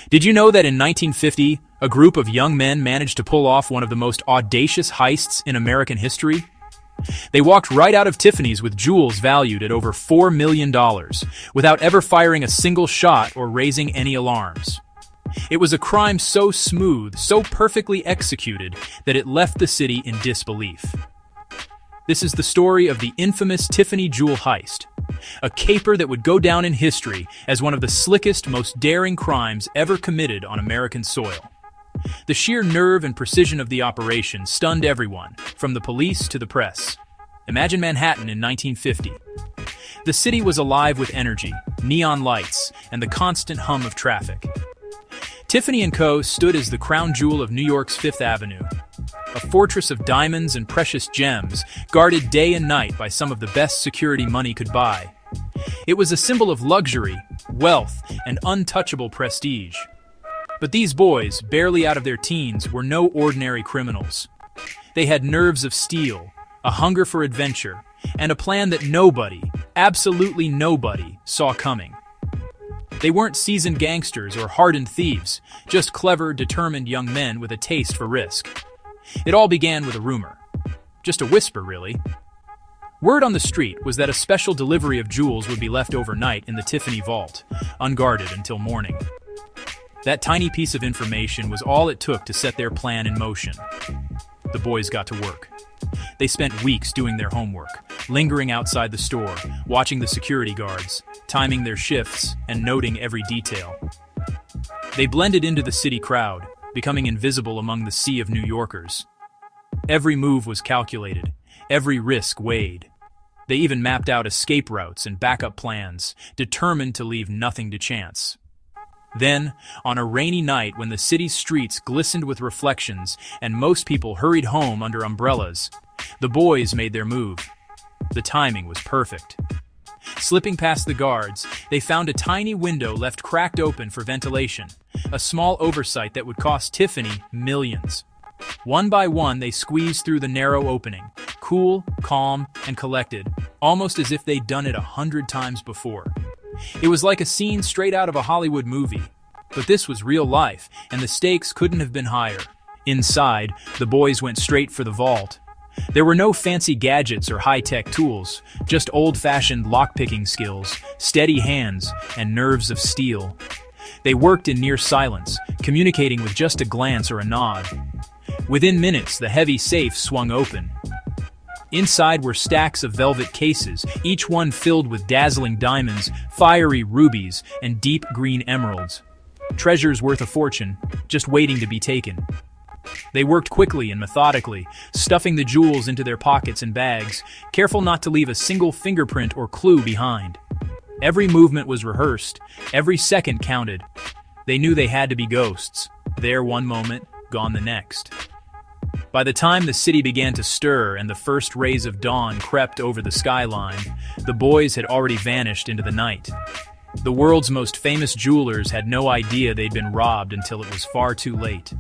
Did you know that in 1950, a group of young men managed to pull off one of the most audacious heists in American history? They walked right out of Tiffany's with jewels valued at over $4 million, without ever firing a single shot or raising any alarms. It was a crime so smooth, so perfectly executed, that it left the city in disbelief. This is the story of the infamous Tiffany Jewel Heist, a caper that would go down in history as one of the slickest, most daring crimes ever committed on American soil. The sheer nerve and precision of the operation stunned everyone, from the police to the press. Imagine Manhattan in 1950. The city was alive with energy, neon lights, and the constant hum of traffic. Tiffany & Co. stood as the crown jewel of New York's Fifth Avenue, a fortress of diamonds and precious gems, guarded day and night by some of the best security money could buy. It was a symbol of luxury, wealth, and untouchable prestige. But these boys, barely out of their teens, were no ordinary criminals. They had nerves of steel, a hunger for adventure, and a plan that nobody, absolutely nobody, saw coming. They weren't seasoned gangsters or hardened thieves, just clever, determined young men with a taste for risk. It all began with a rumor. Just a whisper, really. Word on the street was that a special delivery of jewels would be left overnight in the Tiffany vault, unguarded until morning. That tiny piece of information was all it took to set their plan in motion. The boys got to work. They spent weeks doing their homework, lingering outside the store, watching the security guards, timing their shifts, and noting every detail. They blended into the city crowd, becoming invisible among the sea of New Yorkers. Every move was calculated, every risk weighed. They even mapped out escape routes and backup plans, determined to leave nothing to chance. Then, on a rainy night when the city's streets glistened with reflections and most people hurried home under umbrellas, the boys made their move. The timing was perfect. Slipping past the guards, they found a tiny window left cracked open for ventilation, a small oversight that would cost Tiffany millions. One by one, they squeezed through the narrow opening, cool, calm, and collected, almost as if they'd done it 100 times before. It was like a scene straight out of a Hollywood movie. But this was real life, and the stakes couldn't have been higher. Inside, the boys went straight for the vault. There were no fancy gadgets or high-tech tools, just old-fashioned lock-picking skills, steady hands, and nerves of steel. They worked in near silence, communicating with just a glance or a nod. Within minutes, the heavy safe swung open. Inside were stacks of velvet cases, each one filled with dazzling diamonds, fiery rubies, and deep green emeralds. Treasures worth a fortune, just waiting to be taken. They worked quickly and methodically, stuffing the jewels into their pockets and bags, careful not to leave a single fingerprint or clue behind. Every movement was rehearsed, every second counted. They knew they had to be ghosts, there one moment, gone the next. By the time the city began to stir and the first rays of dawn crept over the skyline, the boys had already vanished into the night. The world's most famous jewelers had no idea they'd been robbed until it was far too late.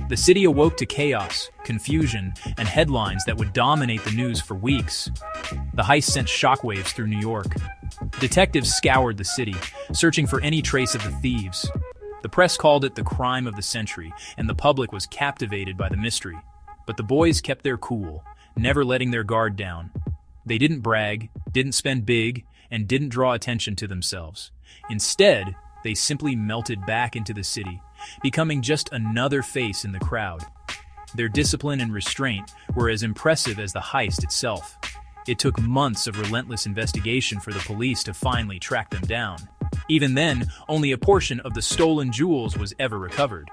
The city awoke to chaos, confusion, and headlines that would dominate the news for weeks. The heist sent shockwaves through New York. Detectives scoured the city, searching for any trace of the thieves. The press called it the crime of the century, and the public was captivated by the mystery. But the boys kept their cool, never letting their guard down. They didn't brag, didn't spend big, and didn't draw attention to themselves. Instead, they simply melted back into the city, becoming just another face in the crowd. Their discipline and restraint were as impressive as the heist itself. It took months of relentless investigation for the police to finally track them down. Even then, only a portion of the stolen jewels was ever recovered.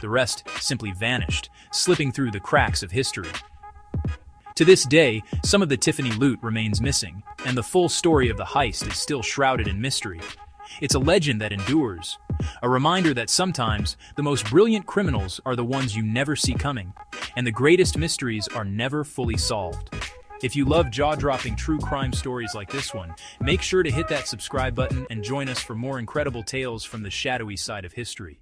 The rest simply vanished, slipping through the cracks of history. To this day, some of the Tiffany loot remains missing, and the full story of the heist is still shrouded in mystery. It's a legend that endures, a reminder that sometimes the most brilliant criminals are the ones you never see coming, and the greatest mysteries are never fully solved. If you love jaw-dropping true crime stories like this one, make sure to hit that subscribe button and join us for more incredible tales from the shadowy side of history.